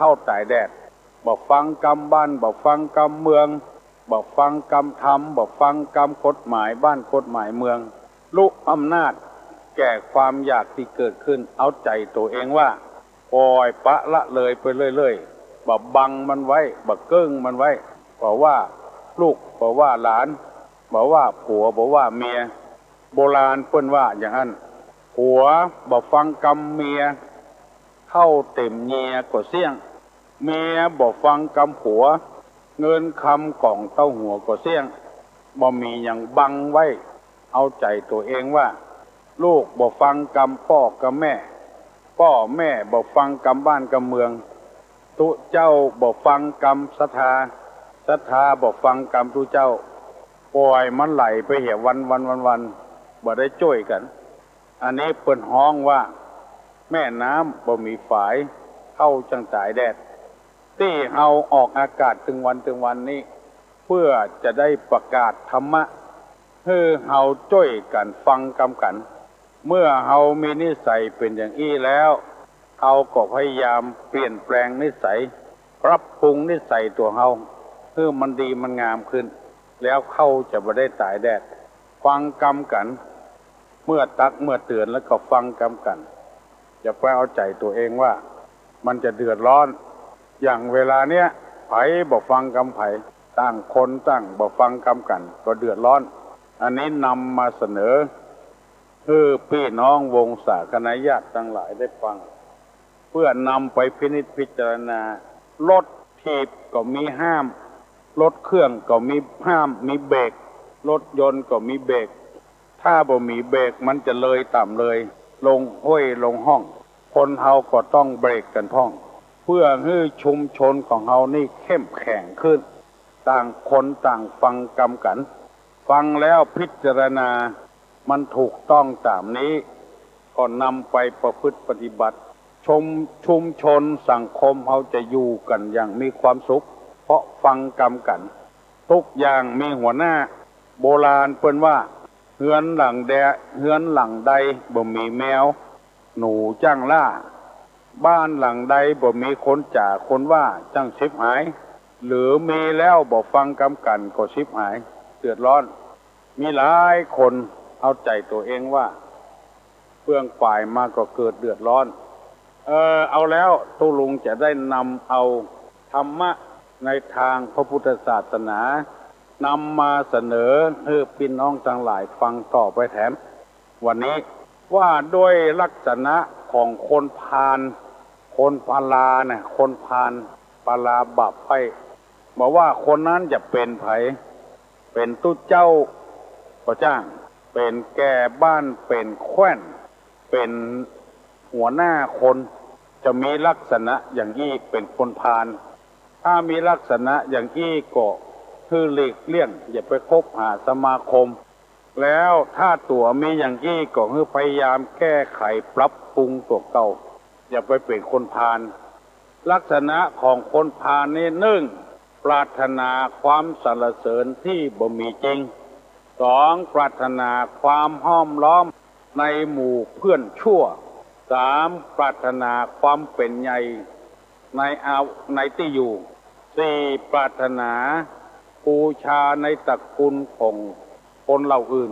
เข้าตายแดดบ่ฟังกรรมบ้านบ่ฟังกรรมเมืองบ่ฟังกรรมธรรมบ่ฟังกรรมกฎหมายบ้านกฎหมายเมืองลุกอำนาจแก่ความอยากที่เกิดขึ้นเอาใจตัวเองว่าปล่อยปะละเลยไปเรื่อยๆบ่บังมันไว้บ่เกิ้งมันไว้บอกว่าลูกบอกว่าหลานบอกว่าผัวบอกว่าเมียโบราณเปิ้นว่าอย่างนั้นผัวบ่ฟังกรรมเมียเข้าเต็มเงียก็เสี่ยงเมียบ่ฟังกำผัวเงินคำกล่องเต้าหัวก็เสี่ยงบ่มีอย่างบังไว้เอาใจตัวเองว่าลูกบ่ฟังกำพ่อกำแม่พ่อแม่บ่ฟังกำบ้านกำเมืองตุเจ้าบ่ฟังกำศรัทธาบ่ฟังกำตุเจ้าปล่อยมันไหลไปเหี่ยวันบ่ได้ช่วยกันอันนี้เปิ้นฮ้องว่าแม่น้ำบ่มีฝายเข้าจังตายแดดที่เฮาออกอากาศถึงวันนี้เพื่อจะได้ประกาศธรรมะให้เฮาช่วยกันฟังกำกันเมื่อเฮามีนิสัยเป็นอย่างอี้แล้วเฮาก็พยายามเปลี่ยนแปลงนิสัยปรับปรุงนิสัยตัวเฮาเพื่อมันดีมันงามขึ้นแล้วเขาจะบ่ได้ตายแดดฟังกำกันเมื่อตักเมื่อเตือนแล้วก็ฟังกำกันอย่าไปเอาใจตัวเองว่ามันจะเดือดร้อนอย่างเวลาเนี้ยไผบ่ฟังกำไผต่างคนต่างบ่ฟังกำกันก็เดือดร้อนอันนี้นำมาเสนอคือพี่น้องวงศาคณะญาติทั้งหลายได้ฟังเพื่อนำไปพินิจพิจารณารถถีบก็มีห้ามรถเครื่องก็มีห้ามมีเบรกรถยนต์ก็มีเบรกถ้าบ่มีเบรกมันจะเลยต่ำเลยลงห้วยลงห้องคนเฮาก็ต้องเบรกกันพ้องเพื่อให้ชุมชนของเฮานี่เข้มแข็งขึ้นต่างคนต่างฟังกำกันฟังแล้วพิจารณามันถูกต้องตามนี้ก็นำไปประพฤติปฏิบัติชุมชนสังคมเฮาจะอยู่กันอย่างมีความสุขเพราะฟังกำกันทุกอย่างมีหัวหน้าโบราณเปิ้นว่าเฮือนหลังใดบ่มีแมวหนูจ้างล่าบ้านหลังใดบ่มีคนจ่าคนว่าจังชิบหายหรือมีแล้วบ่ฟังกำกันก็ชิบหายเดือดร้อนมีหลายคนเอาใจตัวเองว่าเพื่องฝ่ายมาก็เกิดเดือดร้อนเอาแล้วตุลุงจะได้นำเอาธรรมะในทางพระพุทธศาสนานำมาเสนอให้พี่น้องทั้งหลายฟังต่อไปแถมวันนี้ว่าด้วยลักษณะของคนพาลคนพาลาเนี่ยคนพาลปาลาบาปไปบอกว่าคนนั้นจะเป็นไผเป็นตู้เจ้าก็จ้างเป็นแก่บ้านเป็นแคว้นเป็นหัวหน้าคนจะมีลักษณะอย่างนี้เป็นคนพาลถ้ามีลักษณะอย่างนี้ก็คือหลีกเลี่ยงอย่าไปคบหาสมาคมแล้วถ้าตัวมีอย่างนี้ก็คือพยายามแก้ไขปรับปรุงตัวเก่าอย่าไปเป็นคนพาลลักษณะของคนพาลนี่หนึ่งปรารถนาความสรรเสริญที่บ่มีจริงสองปรารถนาความห้อมล้อมในหมู่เพื่อนชั่วสามปรารถนาความเป็นใหญ่ในที่อยู่สี่ปรารถนาบูชาในตระกูลของคนเหล่าอื่น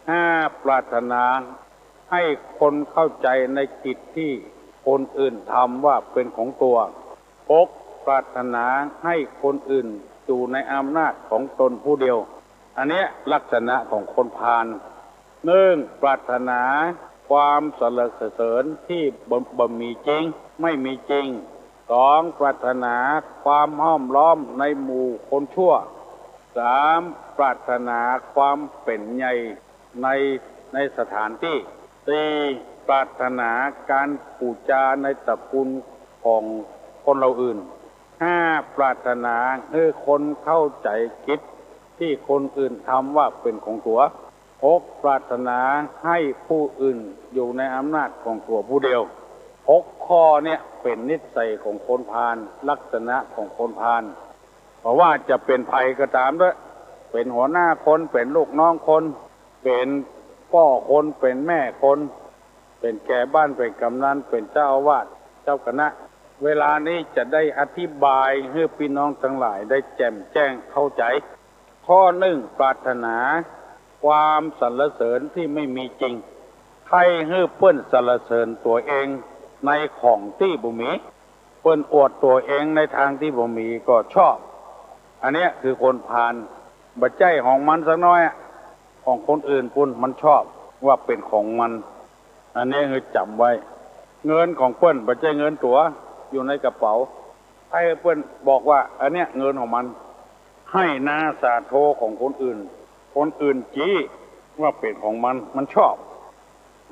ห้าปรารถนาให้คนเข้าใจในกิจที่คนอื่นทำว่าเป็นของตัวหกปรารถนาให้คนอื่นอยู่ในอำนาจของตนผู้เดียวอันนี้ลักษณะของคนพาลหนึ่งปรารถนาความสรรเสริญที่บ่มีจริงไม่มีจริงสองปรารถนาความห้อมล้อมในหมู่คนชั่วสามปรารถนาความเป็นใหญ่ในสถานที่สี่ปรารถนาการปูจาในตระกูลของคนเราอื่นห้าปรารถนาให้คนเข้าใจคิดที่คนอื่นทำว่าเป็นของตัวหกปรารถนาให้ผู้อื่นอยู่ในอำนาจของตัวผู้เดียวหกข้อเนี่ยเป็นนิสัยของคนพาลลักษณะของคนพาลเพราะว่าจะเป็นภัยก็ตามด้วยเป็นหัวหน้าคนเป็นลูกน้องคนเป็นพ่อคนเป็นแม่คนเป็นแก่บ้านเป็นกำนันเป็นเจ้าอาวาสเจ้าคณะ เวลานี้จะได้อธิบายให้พี่น้องทั้งหลายได้แจ่มแจ้งเข้าใจข้อหนึ่งปรารถนาความสรรเสริญที่ไม่มีจริงใครให้เปิ้นสรรเสริญตัวเองในของที่บ่มีเปิ้นอวดตัวเองในทางที่บ่มีก็ชอบอันนี้คือคนพาลบัดใจของมันสักน้อยของคนอื่นปุ่นมันชอบว่าเป็นของมันอันนี้คือจำไว้เงินของเปิ้นบัดใจเงินตัวอยู่ในกระเป๋าให้เปิ้นบอกว่าอันเนี้ยเงินของมันให้นาสาโทของคนอื่นคนอื่นจี้ว่าเป็นของมันชอบ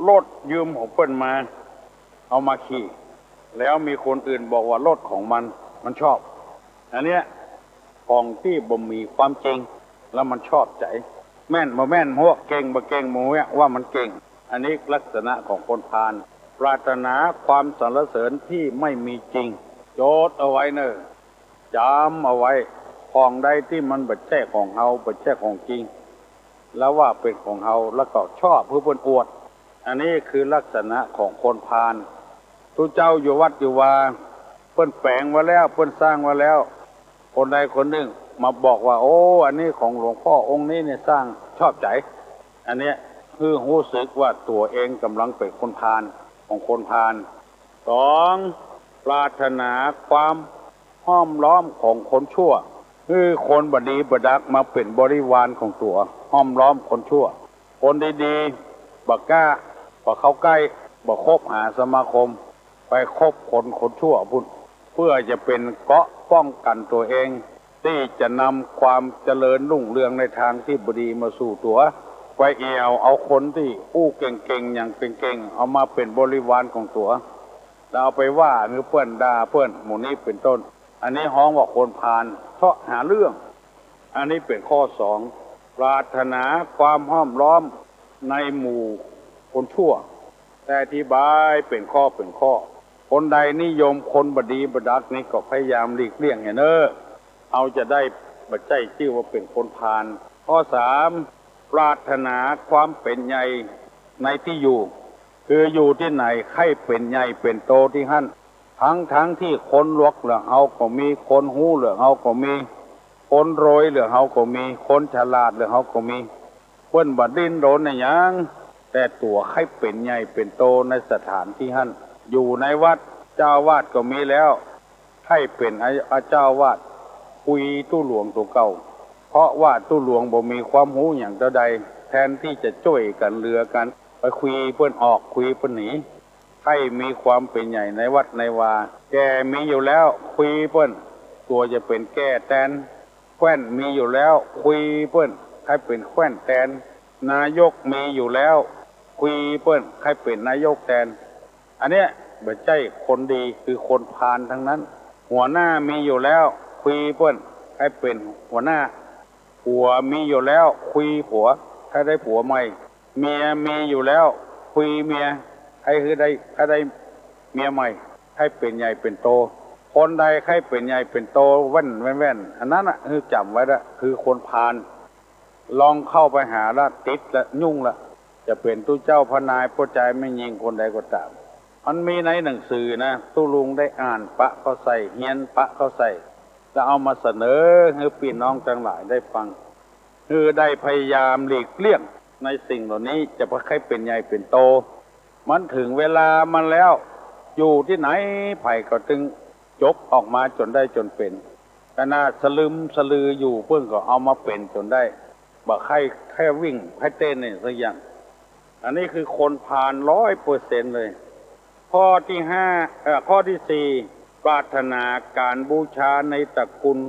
รถยืมของเปิ้นมาเอามาขี่แล้วมีคนอื่นบอกว่ารถของมันชอบอันเนี้ยของที่บ่มีความจริงแล้วมันชอบใจแม่นบ่แม่นหัวเก่งบ่เก่งหมูเนี่ยว่ามันเก่งอันนี้ลักษณะของคนพาลปรารถนาความสรรเสริญที่ไม่มีจริงโจทย์เอาไว้เนอะจำเอาไว้ของใดที่มันบ่ใช่ของเฮาบ่ใช่ของจริงแล้วว่าเป็นของเฮาแล้วก็ชอบเพื่อเพิ่นอวดอันนี้คือลักษณะของคนพาลทุเจ้าอยู่วัดอยู่ว่าเพิ่นแปลงไว้แล้วเพิ่นสร้างไว้แล้วคนใดคนหนึ่งมาบอกว่าโอ้อันนี้ของหลวงพ่อองค์นี้เนี่ยสร้างชอบใจอันเนี้ยคือรู้สึกว่าตัวเองกำลังเป็นคนพาลของคนพาลสองปรารถนาความห้อมล้อมของคนชั่วคือคนบดีบดักมาเป็นบริวารของตัวห้อมล้อมคนชั่วคนดีๆบักกล้าบักเข้าใกล้บักคบหาสมาคมไปคบคนชั่วพุ่นเพื่อจะเป็นเกราะป้องกันตัวเองที่จะนำความเจริญรุ่งเรืองในทางที่บดีมาสู่ตัวไปเอาคนที่อู้เก่งๆอย่างเก่งๆเอามาเป็นบริวารของตัวแล้วเอาไปว่าหรือเพื่อนด่าเพื่อนหมู่นี้เป็นต้นอันนี้ฮ้องว่าคนพาลเพราะหาเรื่องอันนี้เป็นข้อสองปรารถนาความห้อมล้อมในหมู่คนชั่วแต่อธิบายเป็นข้อคนใดนิยมคนบดีบดักนี่ก็พยายามหลีกเลี่ยงเนอะเอาจะได้บัดใจชื่อว่าเป็นคนพาลข้อสามปรารถนาความเป็นใหญ่ในที่อยู่คืออยู่ที่ไหนใครเป็นใหญ่เป็นโตที่หั่นทั้งที่คนลวกเหลือเฮาก็มีคนหู้เหลือเฮาก็มีคนโรยเหลือเฮาก็มีคนฉลาดเหลือเฮาก็มีเพิ่นบ่ดิ้นรนหยังแต่ตัวใครเป็นใหญ่เป็นโตในสถานที่หั่นอยู่ในวัดเจ้าวาดก็มีแล้วให้เป็นอาเจ้าวาดคุยตู้หลวงตัวเก่าเพราะว่าตู้หลวงบ่มีความรู้อย่างใดแทนที่จะช่วยกันเรือกันไปคุยเพิ่นออกคุยเพิ่นหนีให้มีความเป็นใหญ่ในวัดในวาแกมีอยู่แล้วคุยเพิ่นตัวจะเป็นแก้แตนแคว้นมีอยู่แล้วคุยเพิ่นให้เป็นแคว้นแตนนายกมีอยู่แล้วคุยเพิ่นให้เป็นนายกแทนอันเนี้ยบ่ใช่คนดีคือคนพาลทั้งนั้นหัวหน้ามีอยู่แล้วคุยเพิ่นให้เป็นหัวหน้าผัวมีอยู่แล้วคุยผัวให้ได้ผัวใหม่เมียมีอยู่แล้วคุยเมียให้ได้เมียใหม่ให้เป็นใหญ่เป็นโตคนใดให้เป็นใหญ่เป็นโตแว่นอันนั้นน่ะคือจำไว้ละคือคนพาลลองเข้าไปหาละติดละยุ่งละจะเป็นตู้เจ้าพนายผู้ใจไม่ยิงคนใดก็ตามมันมีในหนังสือนะตู้ลุงได้อ่านปะเขาใส่เฮียนปะเขาใส่แล้วเอามาเสนอให้พี่น้องทั้งหลายได้ฟังคือได้พยายามหลีกเลี่ยงในสิ่งเหล่านี้จะพอให้เป็นใหญ่เป็นโตมันถึงเวลามันแล้วอยู่ที่ไหนไผ่ก็ตึงจกออกมาจนได้จนเป็นขณะสลึมสลืออยู่เพิ่งก็เอามาเป็นจนได้บักใครแค่วิ่งให้เต้นเนี่ยสักอย่างอันนี้คือคนพาล100%เลยข้อที่ข้อที่สี่ปรารถนาการบูชาในตระกูล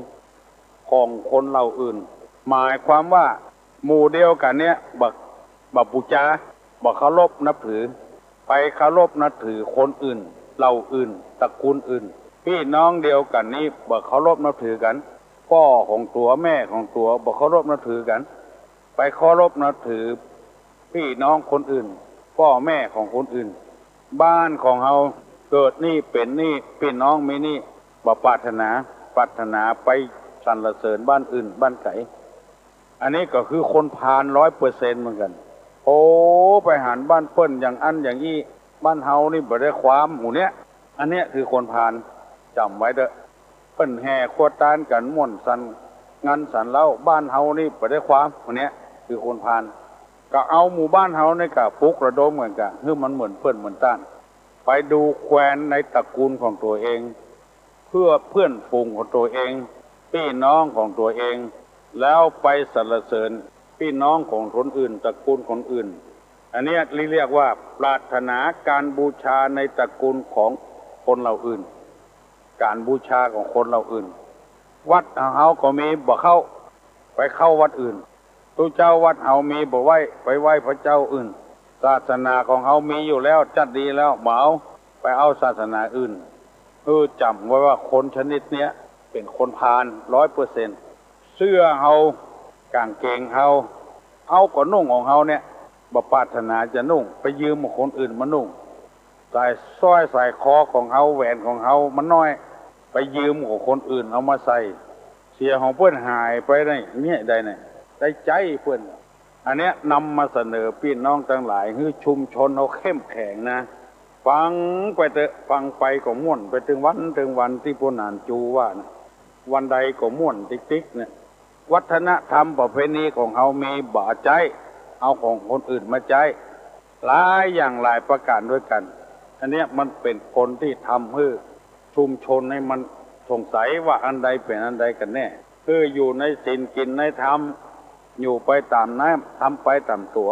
ของคนเหล่าอื่นหมายความว่าหมู่เดียวกันเนี้ยบักบูชาบักเคารพนับถือไปเคารพนับถือคนอื่นเหล่าอื่นตระกูลอื่นพี่น้องเดียวกันนี้บักเคารพนับถือกันพ่อของตัวแม่ของตัวบักเคารพนับถือกันไปเคารพนับถือพี่น้องคนอื่นพ่อแม่ของคนอื่นบ้านของเฮาเกิดนี่เป็นนี่พี่น้องมีนี่บ่ปรารถนาไปสรรเสริญบ้านอื่นบ้านไกลอันนี้ก็คือคนพาล100%เหมือนกันโอ้ไปหารบ้านเปิ้นอย่างอันอย่างนี้บ้านเฮานี่บ่ได้ความหมู่เนี้ยอันเนี้ยคือคนพาล จำไว้เด้อเพิ่นแห่ขวดตานกันม่วนสันงานสันเล่าบ้านเฮานี่ไปได้ความวันนี้คือคนพานก็เอาหมู่บ้านเฮานี่ก็ปลุกระดมเหมือนกันคือมันเหมือนเพื่อนเหมือนต้านไปดูแคว้นในตระกูลของตัวเองเพื่อเพื่อนฝูงของตัวเองพี่น้องของตัวเองแล้วไปสรรเสริญพี่น้องของคนอื่นตระกูลคนอื่นอันนี้เรียกว่าปรารถนาการบูชาในตระกูลของคนเราอื่นการบูชาของคนเราอื่นวัดเฮาก็มีบ่เข้าไปเข้าวัดอื่นตู้เจ้าวัดเฮามีบ่ไหว้ไปไหว้พระเจ้าอื่นศาสนาของเฮามีอยู่แล้วจัดดีแล้วบ่เอาไปเอาศาสนาอื่นจำไว้ว่าคนชนิดเนี้ยเป็นคนพาล 100% เสื้อเฮากางเกงเฮาก็นุ่งของเฮาเนี่ยบ่ปรารถนาจะนุ่งไปยืมของคนอื่นมานุ่งใส่สร้อยใส่คอของเฮาแหวนของเฮามันน้อยไปยืมของคนอื่นเอามาใส่เสียของเพื่อนหายไปได้เนี่ยได้เนี่ยได้ใจเพื่อนอันเนี้ยนำมาเสนอพี่น้องทั้งหลายคือชุมชนเราเข้มแข็งนะฟังไปเถอะฟังไปก็ม่วนไปถึงวันที่พวกนานจูว่านะวันใดก็ม่วนติ๊กๆเนี่ยวัฒนธรรมประเพณีของเฮามีบ่าใจเอาของคนอื่นมาใจหลายอย่างหลายประการด้วยกันอันเนี้ยมันเป็นคนที่ทำให้ชุมชนให้มันสงสัยว่าอันใดเป็นอันใดกันแน่คืออยู่ในศีลกินในธรรมอยู่ไปตามน้ำทำไปตามตัว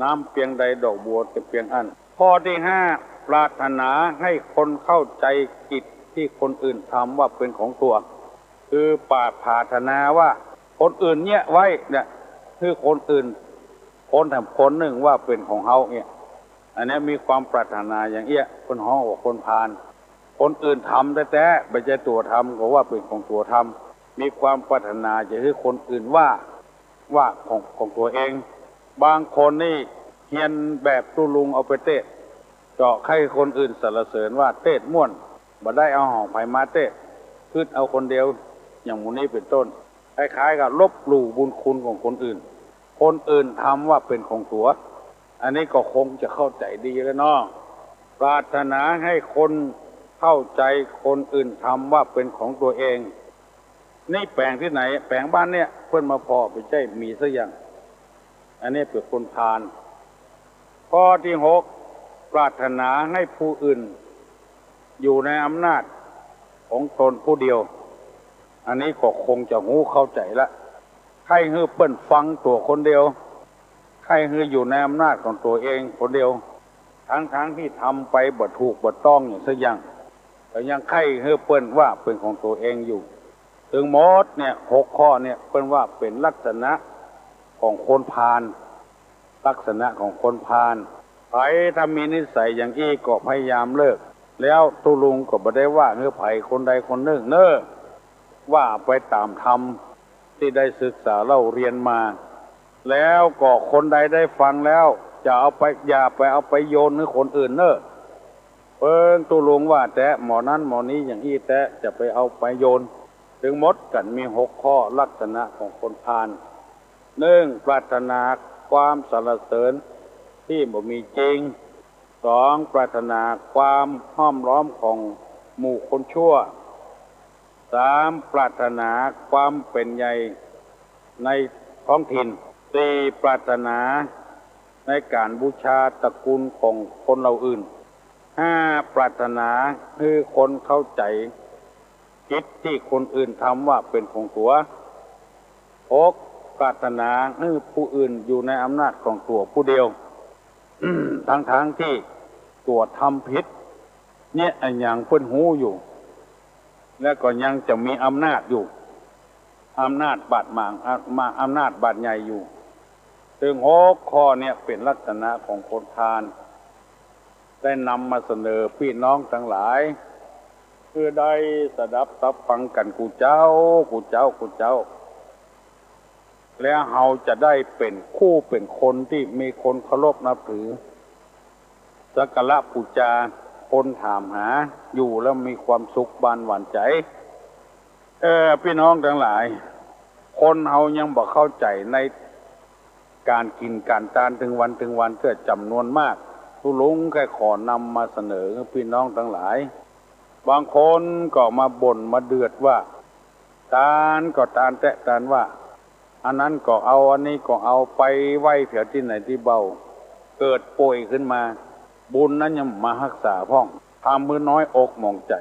น้ำเพียงใดดอกบัวจะเพียงอันข้อที่5ปรารถนาให้คนเข้าใจกิจที่คนอื่นทำว่าเป็นของตัวคือปรารถนาว่าคนอื่นเนี่ยไว้เนี่ยคือคนอื่นคนทำคนหนึ่งว่าเป็นของเฮาเนี่ยอันนี้มีความปรารถนาอย่างเอี้ยคนห้องว่าคนพาลคนอื่นทำแต่ไม่ใช่ตัวทำก็ว่าเป็นของตัวทำมีความปรารถนาจะให้คนอื่นว่าของตัวเองบางคนนี่เฮียนแบบตุลุงเอาไปเตะเจาะให้คนอื่นสรรเสริญว่าเตะม่วนบ่ได้เอาห่องไผมาเตะขึ้นเอาคนเดียวอย่างหมู่นี้เป็นต้นคล้ายๆกับลบหลู่บุญคุณของคนอื่นคนอื่นทำว่าเป็นของตัวอันนี้ก็คงจะเข้าใจดีแล้วเนาะปรารถนาให้คนเข้าใจคนอื่นทำว่าเป็นของตัวเองนี่แปลงที่ไหนแปลงบ้านเนี่ยเพื่อนมาพอไปใจมีสักอย่างอันนี้เป็นคนพาลข้อที่6ปรารถนาให้ผู้อื่นอยู่ในอำนาจของตนผู้เดียวอันนี้ก็คงจะหูเข้าใจละใครฮื้อเปิ้นฟังตัวคนเดียวใครฮื้ออยู่ในอำนาจของตัวเองคนเดียวทั้งที่ทำไปบ่ถูกบ่ต้องอย่างสักอย่างแต่ยังใครฮื้อเปิ้นว่าเป็นของตัวเองอยู่ถึงหมดเนี่ย6ข้อเนี่ยเปิ้นว่าเป็นลักษณะของคนพาลลักษณะของคนพาลไผถ้ามีนิสัยอย่างอี้ก็พยายามเลิกแล้วตุลุงก็บ่ได้ว่าฮื้อไผคนใดคนหนึ่งเน้อว่าไปตามธรรมที่ได้ศึกษาเล่าเรียนมาแล้วก็คนใดได้ฟังแล้วจะเอาไปอย่าไปเอาไปโยนให้คนอื่นเน้อเพิ่งตุลุงว่าแต่หมอนั้นหมอนี้อย่างอี้แต่จะไปเอาไปโยนถึงหมดกันมี6ข้อลักษณะของคนพาล1ปรารถนาความสรรเสริญที่บ่มีจริง2ปรารถนาความห้อมล้อมของหมู่คนชั่ว3ปรารถนาความเป็นใหญ่ในท้องถิ่น4ปรารถนาในการบูชาตระกูลของคนเราอื่น5ปรารถนาให้คนเข้าใจกิจที่คนอื่นทำว่าเป็นของตัว6ปรารถนาให้ผู้อื่นอยู่ในอำนาจของตัวผู้เดียว ทั้งที่ตัวทำผิดเนี่ยอย่างเพิ่นหูอยู่แล้วก็ยังจะมีอำนาจอยู่อำนาจบาดหมางมาอำนาจบาดใหญ่อยู่ถึง6ข้อเนี่ยเป็นลักษณะของคนพาลได้นำมาเสนอพี่น้องทั้งหลายเพื่อได้สดับรับฟังกันกูเจ้าแล้วเราจะได้เป็นคู่เป็นคนที่มีคนเคารพนับถือสักการะบูชาคนถามหาอยู่แล้วมีความสุขบานหวานใจพี่น้องทั้งหลายคนเฮายังบ่เข้าใจในการกินการทานถึงวันเกิดจำนวนมากทุลุงแค่ขอนำมาเสนอพี่น้องทั้งหลาย บางคนก็มาบ่นมาเดือดว่าตาลก็ตาลแตะตาลว่าอันนั้นก็เอาอันนี้ก็เอาไปไว้เถียที่ไหนที่เบาเกิดป่วยขึ้นมาบุญนั้นยังมารักษาพ้องทำมือน้อยอกหมองใจ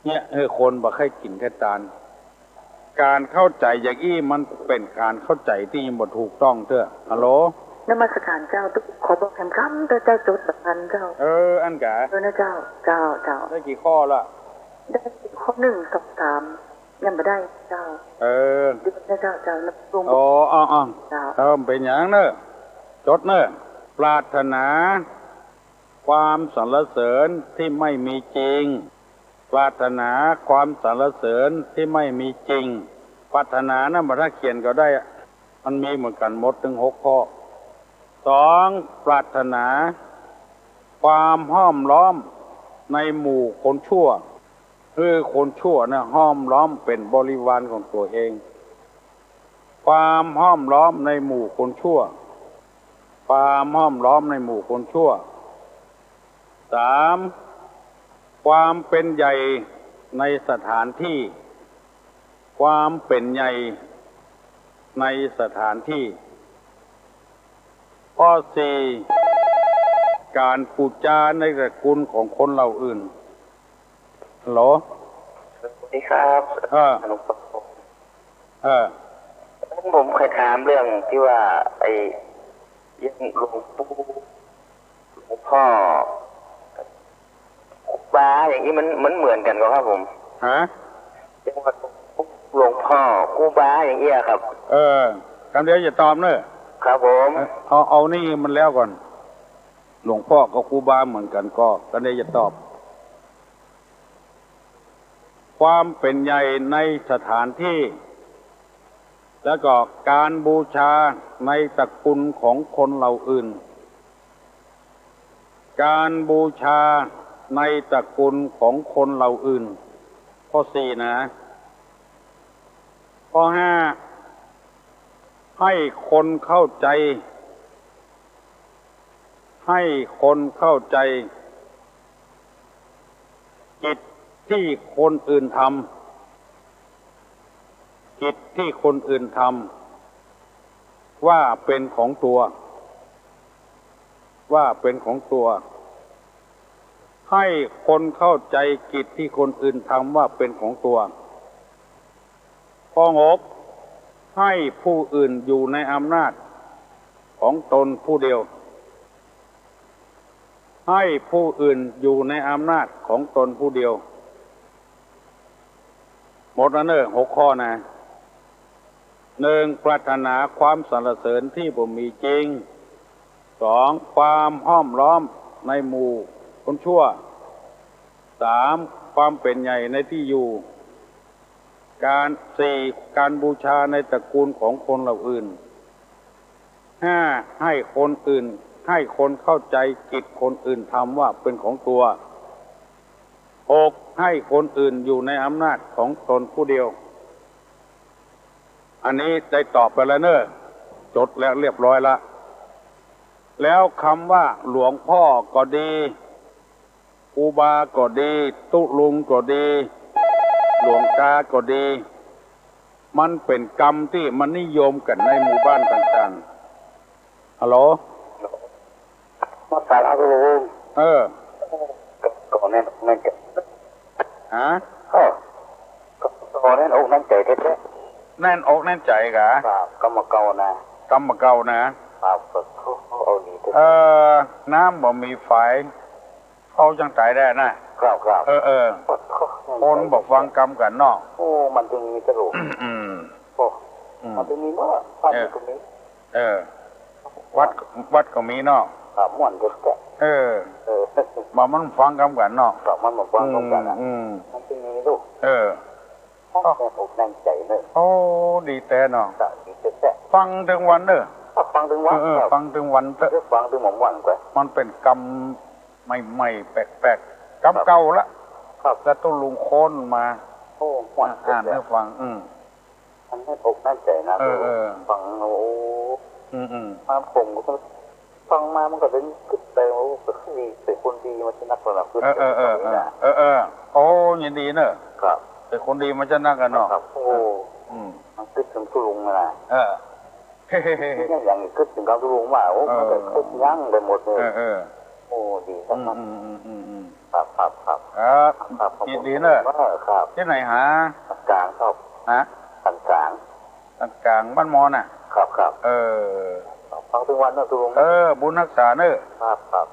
เนี่ยคนบ่ให้กินแค่ตาลการเข้าใจอย่างนี้มันเป็นการเข้าใจที่ยังบ่ถูกต้องเถอะฮัลโหลนมัสการเจ้าทุกขอบอกแถมคำเจ้าจุดแบบนั้นเจ้าอันกะนะเจ้าได้กี่ข้อละได้ข้อ1 2 3ยังไม่ได้เจ้าดินะเจ้านับรวมเติมเป็นอย่างเนอะจดเนอะปรารถนาความสรรเสริญที่ไม่มีจริงปรารถนาความสรรเสริญที่ไม่มีจริงปรารถนานะมาถ้าเขียนก็ได้มันมีเหมือนกันหมดถึง6 ข้อ2ปรารถนาความห้อมล้อมในหมู่คนชั่วคนชั่วนะห้อมล้อมเป็นบริวารของตัวเองความห้อมล้อมในหมู่คนชั่วความห้อมล้อมในหมู่คนชั่ว3ความเป็นใหญ่ในสถานที่ความเป็นใหญ่ในสถานที่ข้อ4การพูดจาในตระกูลของคนเหล่าอื่นหรอสวัสดีครับผมเคยถามเรื่องที่ว่าไอ้ยังหลวงปู่หลวงพ่อครูบาอย่างนี้มันเหมือนกันครับผมยังว่าหลวงพ่อครูบาอย่างนี้ครับคำเดียวอย่าตอบเนอะครับผมเอานี่มันแล้วก่อนหลวงพ่อกับครูบาเหมือนกันก็คำเดียวอย่าตอบความเป็นใหญ่ในสถานที่แล้วก็การบูชาในตระกูลของคนเหล่าอื่นการบูชาในตระกูลของคนเหล่าอื่นข้อ4นะข้อ5ให้คนเข้าใจกิจที่คนอื่นทำว่าเป็นของตัวให้คนเข้าใจกิจที่คนอื่นทำว่าเป็นของตัวข้อ6ให้ผู้อื่นอยู่ในอำนาจของตนผู้เดียวให้ผู้อื่นอยู่ในอำนาจของตนผู้เดียวหมดแล้วเนอะ6 ข้อนะ1ปรารถนาความสรรเสริญที่บ่มีจริง2ความห้อมล้อมในหมู่คนชั่ว3ความเป็นใหญ่ในที่อยู่4การบูชาในตระกูลของคนเหล่าอื่น5ให้คนเข้าใจกิจคนอื่นทำว่าเป็นของตัว6ให้คนอื่นอยู่ในอำนาจของตนผู้เดียวอันนี้ได้ตอบไปแล้วเนอะจดแล้วเรียบร้อยละแล้วคำว่าหลวงพ่อก็ดีครูบาก็ดีตุลุงก็ดีหลวงตาก็ดีมันเป็นกรรมที่มันนิยมกันในหมู่บ้านต่างๆฮัลโหลมาสาระลุงก็แน่นนั่นใจก็แน่นอกนั่นใจแท้ๆแน่นอกแน่นใจกะกรรมเก่านะครับเอานี่น้ำบ่มีไฟเขาจังตายได้นะครับคนบอกฟังกรรมกันเนาะมันจึงมีกระดูกมันจึงมีเมื่อฟันตรงนี้วัดก็มีเนาะม่วนก็มันฟังกรรมกันเนาะมันฟังกรรมกันมันจึงมีลูกห้องแต่อกนั่งใจเนอะดีแต่เนาะฟังถึงวันเนอะฟังถึงวันฟังถึงวันฟังถึงหม่อมวันกว่ามันเป็นกรรมใหม่ๆแปลกๆกรรมเก่าละแล้วต้องลุงโค่นมาอ่านให้ฟังมันให้อกนั่งใจนะฟังมาผมก็ ฟังมามันก็เป็นขึ้นไปว่าเป็นคนดีมันจะนักสนับสนุนโอ้ยินดีเนอะครับเป็นคนดีมันจะนักกันเนาะครับโอ้มันขึ้นถึงทุลุงนะอย่างขึ้นถึงกลางทุลุงมาโอ้มันก็ขึ้นยั่งไปหมดเลยโอ้ดีครับยินดีเนอะครับที่ไหนหากลางครับกลางบ้านมอน่ะครับฟังถึงวันนะทุลุงบุญรักษาเนอะครับ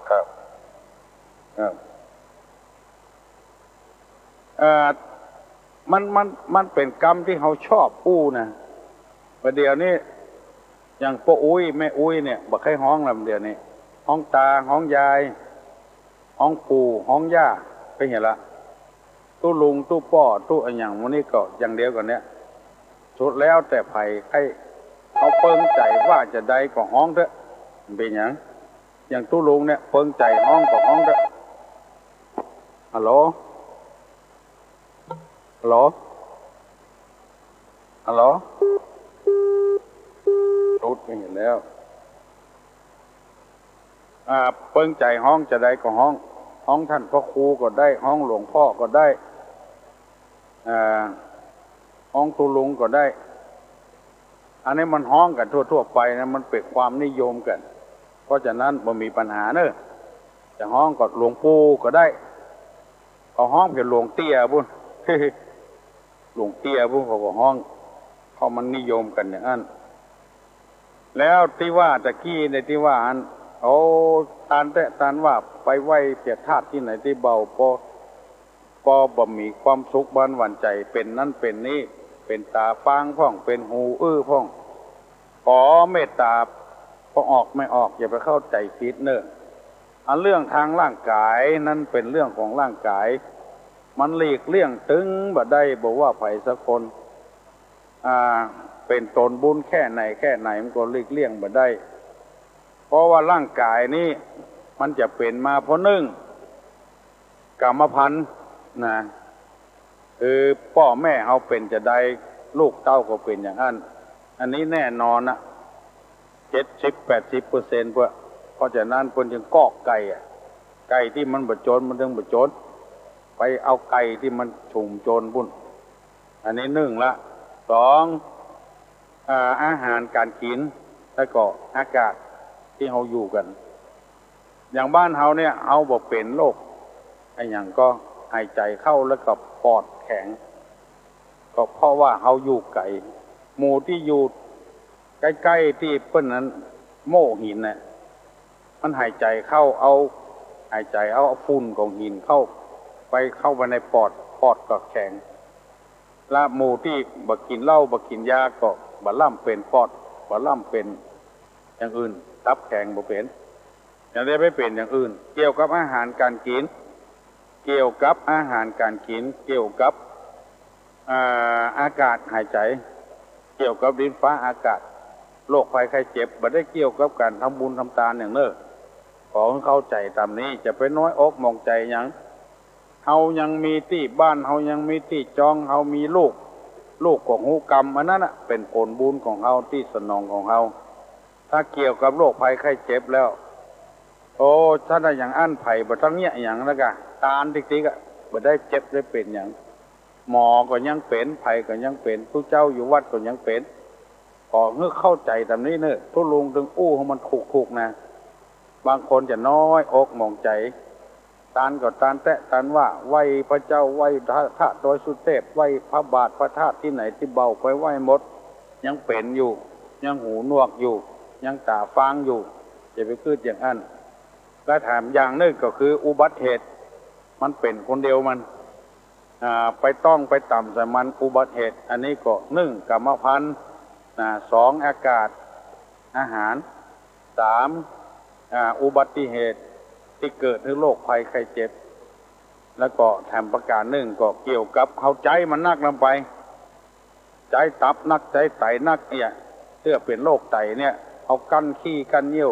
มันเป็นกรรมที่เขาชอบอู้นะประเดี๋ยวนี้อย่างป้าอุ้ยแม่อุ้ยเนี่ยบักให้ห้องลำเดียวนี้ห้องตาห้องยายห้องปู่ห้องย่าเป็นไงละตู้ลุงตู้ป้อตู้อะไรอย่างวันนี้ก็อย่างเดียวกันเนี้ยสุดแล้วแต่ไผ่ให้เขาเปิ้งใจว่าจะได้ก็ห้องเถอะเป็นอย่างตู้ลุงเนี่ยเปิ้งใจห้องก็ห้องเถอะฮัลโหลรุดไปเห็นแล้วเปิ้งใจห้องจะได้ก็ห้องท่านพ่อครูก็ได้ห้องหลวงพ่อก็ได้ห้องตุลุงก็ได้อันนี้มันห้องกันทั่วๆไปนะมันเป็นความนิยมกันเพราะฉะนั้นบ่มีปัญหาเนอะจะห้องก็หลวงปู่ก็ได้เอาห้องเป็นหลวงเตี้ยบุญหลวงเตี้ยพวกเขาก็ห้องเขามันนิยมกันอย่างนั้นแล้วที่ว่าตะกี้ในที่ว่าอันตานว่าไปไหว้เปียธาตุที่ไหนที่เบาพอบ่มีความสุขบ้านหวั่นใจเป็นนั่นเป็นนี่เป็นตาฟางพ่องเป็นหูพ่องขอเมตตาพอออกไม่ออกอย่าไปเข้าใจผิดเนอะอันเรื่องทางร่างกายนั้นเป็นเรื่องของร่างกายมันหลีกเลี่ยงตึงบ่ได้บอกว่าไผสักคนเป็นตนบุญแค่ไหนมันก็หลีกเลี่ยงบ่ได้เพราะว่าร่างกายนี้มันจะเป็นมาเพราะกรรมพันธุ์นะพ่อแม่เขาเป็นจะได้ลูกเต้าก็เป็นอย่างนั้นอันนี้แน่นอนนะ70-80%เพราะฉะนั้นเพิ่นจึงกอกไก่ที่มันบ่จนมันถึงบ่จนไปเอาไก่ที่มันชุมโจรบุญอันนี้1ละ2อาหารการกินแล้วก็อากาศที่เราอยู่กันอย่างบ้านเราเนี่ยเอาบ่เป็นโรคไอ้อย่างก็หายใจเข้าแล้วก็ปอดแข็งก็เพราะว่าเราอยู่ไกลหมู่ที่อยู่ใกล้ๆที่เพิ่นนั้นโม่หินน่ะมันหายใจเข้าเอาฝุ่นของหินเข้าไปในปอดก็แข็งและหมู่ที่บักกินเหล้าบักกินยาก็บ่ล่ำเป็นปอดบ่ล่ำเป็นอย่างอื่นตับแข็งบ่เป็นอย่างได้ไม่เป็นอย่างอื่นเกี่ยวกับอาหารการกินเกี่ยวกับอากาศหายใจเกี่ยวกับดินฟ้าอากาศโรคภัยไข้เจ็บบ่ได้เกี่ยวกับการทำบุญทำทานอย่างเน้อขอเข้าใจตามนี้จะไปน้อยอกมองใจอย่างเฮายังมีที่บ้านเฮายังมีที่จองเฮามีลูกของหูกรรมอันนั้นน่ะเป็นผลบุญของเฮาที่สนองของเฮาถ้าเกี่ยวกับโรคภัยไข้เจ็บแล้วโอ้ถ้าได้อย่างอั้นไผ่บ่ทั้งเนี้ยอย่างแล้วก็ตาลติ๊กๆอ่ะบ่ได้เจ็บได้เป็นอย่างหมอก็ยังเป็นไผ่ก็ยังเป็นผู้เจ้าอยู่วัดก็ยังเป็นขอให้เข้าใจตามนี้เนอะทุลุงถึงอู้ให้มันถูกนะบางคนจะน้อยอกมองใจตานก็ตานแตะตานว่าไหวพระเจ้าไหวพระธาตุโดยสุเทพไหวพระบาทพระธาตุที่ไหนที่เบาไปไหวหมดยังเป็นอยู่ยังหูหนวกอยู่ยังตาฟางอยู่จะไปคืดอย่างนั้นและถามอย่างนึงก็คืออุบัติเหตุมันเป็นคนเดียวมันไปต้องไปต่ำใส่มันอุบัติเหตุอันนี้ก็1กรรมพันธุ์2อากาศอาหาร3อุบัติเหตุที่เกิดในโรคภัยไข้เจ็บแล้วก็แถมประการ1ก็เกี่ยวกับเขาใจมันนักลงไปใจตับนักใจไตนักเนี่ยเพื่อเป็นโรคไตเนี่ยเอากั้นขี้กั้นเยี่ยว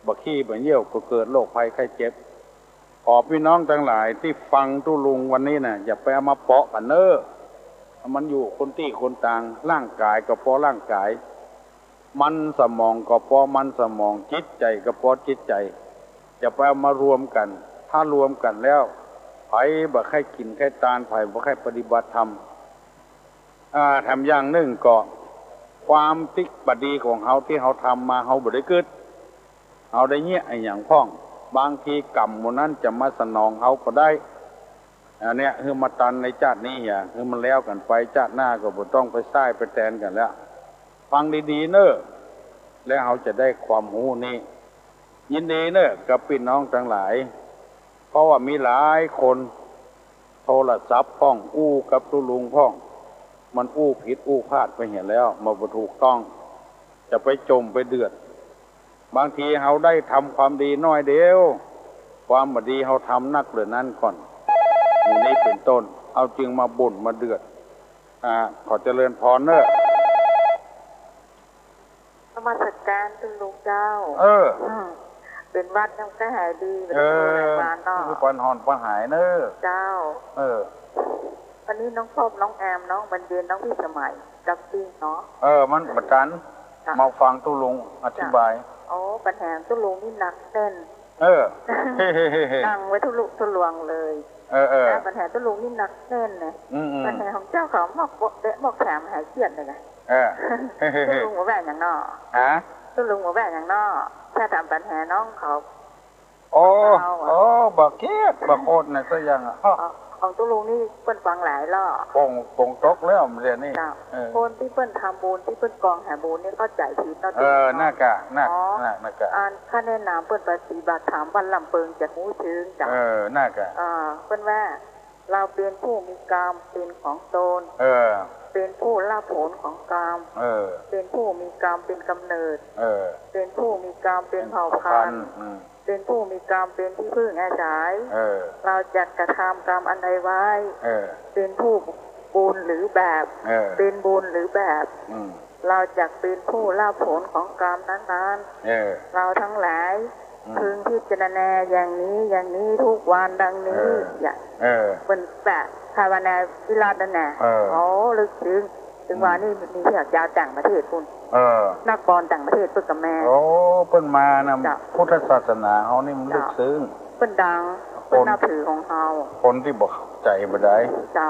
บ่ขี้บ่เยี่ยวก็เกิดโรคภัยไข้เจ็บขอพี่น้องทั้งหลายที่ฟังตุลุงวันนี้นะอย่าไปเอามาเปาะกันเนอะมันอยู่คนที่คนต่างร่างกายก็เพราะร่างกาย มันสมองก็เพราะมันสมองจิตใจก็เพราะจิตใจจะไปเอามารวมกันถ้ารวมกันแล้วไผบ่ใครกินใครตานไผบ่ใครปฏิบัติธรรมทำอย่างหนึ่งก็ความติบดีของเฮาที่เฮาทำมาเฮาบ่ได้เกิดเฮาได้เงี้ยไอ้อย่างพ้องบางทีกรรมหมู่นั้นจะมาสนองเฮาก็ได้อันเนี้ยคือมาตันในชาตินี้อย่างคือมันแล้วกันไปชาติหน้าก็บ่ต้องไปซ้ายไปแตนกันแล้วฟังดีๆเนอะแล้วเฮาจะได้ความรู้นี้ยินดีเนอะกับพี่น้องทั้งหลายเพราะว่ามีหลายคนโทรศัพท์พ้องอู้กับตุลุงพ้องมันอู้ผิดอู้พลาดไปเห็นแล้วมาบ่ถูกต้องจะไปจมไปเดือดบางทีเฮาได้ทำความดีน้อยเดียวความบ่ดีเฮาทำนักเหลือนั้นก่อนอย่างนี้เป็นต้นเอาจึงมาบ่นมาเดือดขอเจริญพรเนอะนมัสการคุณลุงเจ้าเป็นวัดยังก็หายดีเป็นบ้านเนาะคือปันหอนปันหายเนอะเจ้าวันนี้น้องพบน้องแอมน้องบรรเย็นน้องพี่สมัยจับจริงเนาะมันประกันมาฟังตู้ลุงอธิบายปัญหาตู้ลุงนี่หนักแน่นตั้งไว้ทุลุทุลวงเลยปัญหาตู้ลุงนี่หนักแน่นเลยปัญหาของเจ้าเขาบอกแถมหายเครียดเลยไงตู้ลุงหัวแหวนอย่างนอตู้ลุงหัวแหวนอย่างนอถ้าทำปัญหาน้องเขาบักเครียดบักโคตรเนี่ยก็ยังของตู้ลุงนี่เปิ้นฟังหลายรอบปงตกแล้วเรียนนี่คนที่เปิ้นทำบุญที่เปิ้นกองหาบุญนี่เข้าใจผิดเนาะน่ากะน่ากะข้าแนะนำเปิ้นปฏิบัติธรรมวันลำเปิงจะหูถึงจ้ะน่ากะเปิ้นว่าเราเป็นผู้มีกรรมเป็นของตนเป็นผู้รับผลของกรรมเป็นผู้มีกรรมเป็นกำเนิดเป็นผู้มีกรรมเป็นเผ่าพันธุ์เป็นผู้มีกรรมเป็นที่พึ่งอาศัยเราจะกระทำกรรมอันใดไว้เป็นผู้บุญหรือแบบเป็นบุญหรือแบบเราจะเป็นผู้รับผลของกรรมนั้นๆเราทั้งหลายพึงพิจารณาอย่างนี้ทุกวันดังนี้อย่างเป็นแบบภาวนาวิราชนั่นแหละลึกถึงว่านี่มีเที่ยวต่างประเทศคุณนักบอลต่างประเทศเพิ่นกับแม่เพิ่นมานำพุทธศาสนาเฮานี่มันลึกซึ้งเพิ่นดังเพิ่นนับถือของเฮาคนที่บ่เข้าใจบ่ได้เจ้า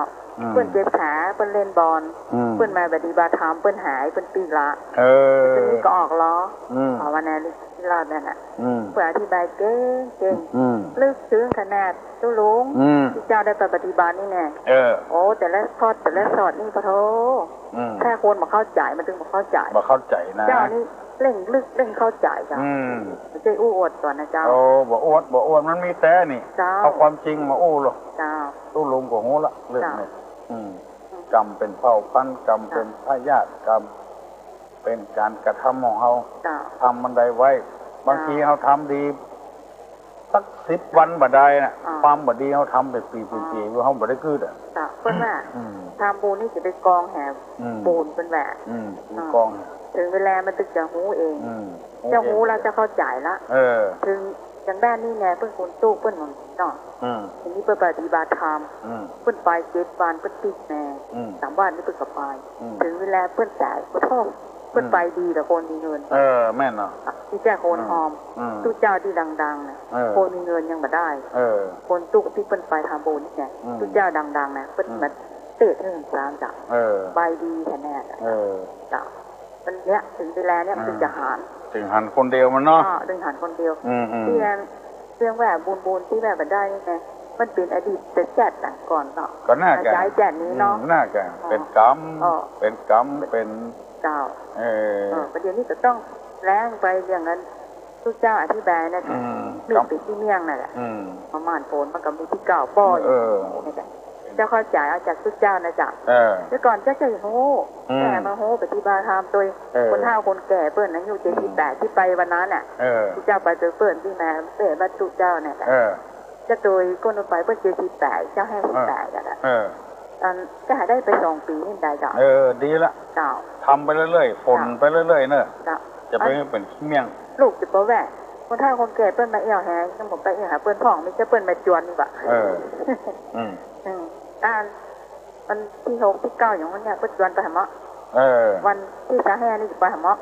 เพิ่นเจ็บขาเพิ่นเล่นบอลเพิ่นมาปฏิบัติธรรมเพิ่นหายเพิ่นปีละทีนี้ก็ออกล้อภาวนาลิรอดนั่นน่ะเพื่ออธิบายเก่งลึกซึ้งขนาดตู้ลุงที่เจ้าได้ปฏิบัตินี่แน่แต่ละข้อแต่ละสอดนี่พะโธแค่คนบ่เข้าใจมันถึงบ่เข้าใจนะเจ้านี่เร่งลึกเร่งเข้าใจจ้ะไม่ใช่อู้อวดก่อนนะเจ้าบ่อวดมันมีแต่นี่เอาความจริงมาอู้หรอกตู้ลุงก็ฮู้ละเรื่องนี้กรรมเป็นเผ่าพันธุ์กรรมเป็นพยาธิกรรมเป็นการกระทำของเฮาทำมันใดไว้บางทีเฮาทำดีสัก10 วันบ่ได้น่ะความบ่ดีเฮาทำไปปีเฮาบ่ได้คือเพิ่นว่าทำบุญนี่สิไปกองแห่บุญเพิ่นว่ากองถึงเวลามันตึกจะหูเองจะหูเราจะเข้าใจละถึงอย่างด้านนี้ไงเพิ่นคนตู้เพิ่นของเนาะทีนี้เพิ่นปฏิบัติธรรมเพิ่นไป7 วันเพิ่นติดแน่3 วันนี่เพิ่นก็ไปถึงเวลาเพิ่นจ่ายก็ท่องเพิ่นไปดีแต่คนมีเงินแม่นเนาะที่แจ้คนหอมตู้เจ้าที่ดังๆนะคนมีเงินยังบ่ได้คนตู้ที่เพิ่นไปทำบุญนี่ไงตู้เจ้าดังๆนะเพิ่นมาเตะเงิน3จ้ะไปดีแท้แน่จ้ะมันเนี้ยถึงเวลาเนี้ยมันจะหันคนเดียวมันเนาะถึงหันคนเดียวที่เรื่องแบบบุญที่แบบได้นี่ไงมันเป็นอดีตแต่แจกต่างก่อนเนาะก็น่าจะใจแจกนี้เนาะน่าจะเป็นกรรมเป็นเจ้าประเดี๋ยวนี้จะต้องแรงไปอย่างนั้นทุกเจ้าอธิบายนะมีปิดที่เมี่ยงนั่นแหละประมาณโผล่มันก็มีที่เก่าป้อยเจ้าเข้าใจเอาจากทุกเจ้านะจ๊ะแล้วก่อนเจ้าจะโหแก่มาโหปฏิบัติธรรมโดยคนเฒ่าคนแก่เปิ้นอายุ78ที่ไปวันนั้นน่ะทุกเจ้าไปเจอเปิ้นที่มาเปิ้นวัดทุกเจ้าเนี่ยจะโดยคนไปเปิ้น78เจ้าให้18กันน่ะก็หาได้ไป2 ปีนี่ได้จ้ะดีละจ้าทำไปเรื่อยๆฝนไปเรื่อยๆเนอะจะไปเป็นขี้เมี่ยงลูกจะบ่แว่คนเฒ่าคนแก่เปิ้นมาเอี่ยวแฮงจังบ่ไปเอี่ยวหาเปิ้นพ่องมีแต่เปิ้นมาจวนนี่บ่มันที่6ที่9อย่างนั้นเนี่ยเปิ้นจวนไปหาหมอ วันที่สาแห่นี่จะไปหาหมอ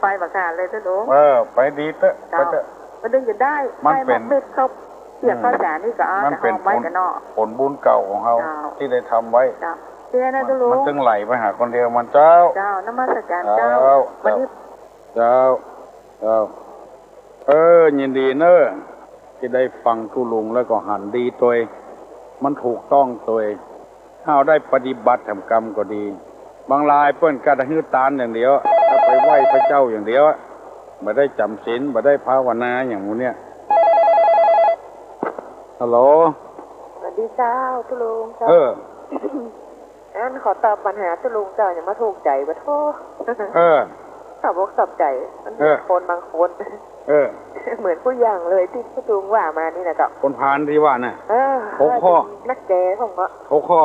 ไปประกาศเลยทุลุงไปดีเถอะไปเถอะมันดึงจะได้มันเป็นเม็ดเขาเสียข้าวสารนี่ก็มันเป็นผลบุญเก่าของเขาที่ได้ทำไว้เจ้านะทุลุงมันจึงไหลไปหาคนเดียวมันเจ้าน้ำมันสการเจ้าวันนี้เจ้ายินดีเนอะที่ได้ฟังทุลุงแล้วก็หันดีตัวมันถูกต้องตัวถ้าได้ปฏิบัติทำกรรมก็ดีบางรายเปิ้นกระหื้อตานอย่างเดียวถ้าไปไหว้พระเจ้าอย่างเดียวไม่ได้จำศีลไม่ได้ภาวนาอย่างมูเนี่ยฮัลโหลสวัสดีเจ้าทุลุงอันขอตอบปัญหาทุลุงเจ้าอย่ามาถูกใจปะโทตอบบอกตอบใจมันคนบางคนเหมือนผู้อย่างเลยที่ทุลุงว่ามานี่นะเจ้าคนพานที่ว่าน่ะหกข้อนักแก่ของก็หกข้อ